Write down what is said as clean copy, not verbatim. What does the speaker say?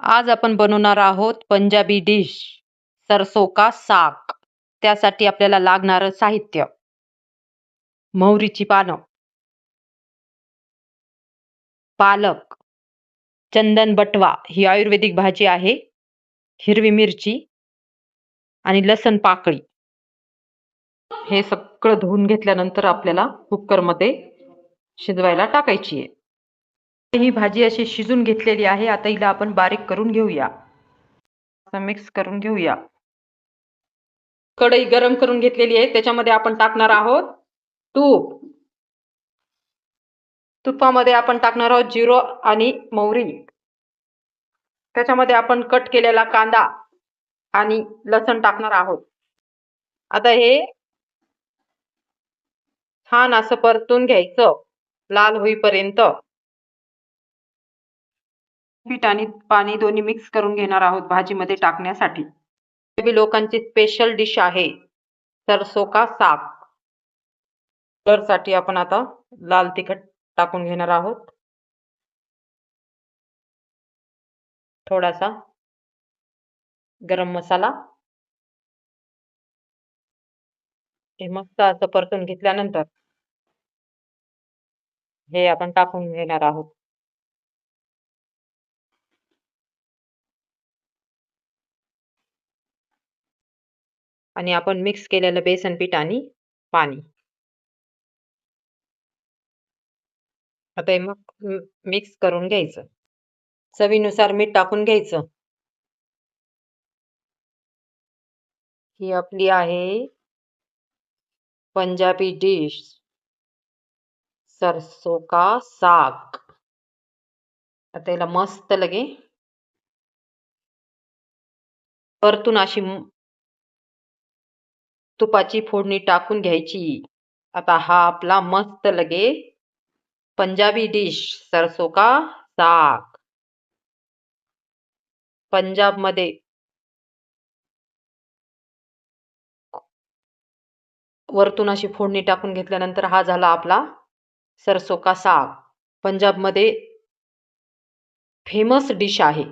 आज आपण बनवणार आहोत पंजाबी डिश सरसों का साग. त्यासाठी आपल्याला लागणारं साहित्य: मोहरीची पानं, पालक, चंदन बटवा ही आयुर्वेदिक भाजी आहे, हिरवी मिरची आणि लसण पाकळी. हे सगळं धुवून घेतल्यानंतर आपल्याला कुकरमध्ये शिजवायला टाकायची आहे. ही भाजी अशी शिजून घेतलेली आहे. आता हिला आपण बारीक करून घेऊया. मिक्स करून घेऊया. कढई गरम करून घेतलेली आहे. त्याच्यामध्ये आपण टाकणार आहोत तूप. तुपामध्ये आपण टाकणार आहोत जिरं आणि मोहरी. त्याच्यामध्ये आपण कट केलेला कांदा आणि लसण टाकणार आहोत. आता हे छान असं परतून घ्यायचं लाल होईपर्यंत. पीठ आणि पाणी दोन्ही मिक्स करून घेणार आहोत भाजीमध्ये टाकण्यासाठी. पंजाबी लोकांची स्पेशल डिश आहे सरसों का साग. कलरसाठी आपण आता लाल तिखट टाकून घेणार आहोत, थोडासा गरम मसाला. हे मस्त असं परतून घेतल्यानंतर हे आपण टाकून घेणार आहोत. आणि आपण मिक्स केलेलं बेसन पीठ आणि पाणी. आता हे मग मिक्स करून घ्यायचं. चवीनुसार मीठ टाकून घ्यायचं. ही आपली आहे पंजाबी डिश सरसों का साग. आता याला मस्त लगे परतून अशी तुपाची फोडणी टाकून घ्यायची. आता हा आपला मस्त लगे पंजाबी डिश सरसों का साग. पंजाबमध्ये वरतून अशी फोडणी टाकून घेतल्यानंतर हा झाला आपला सरसों का साग. पंजाबमध्ये फेमस डिश आहे.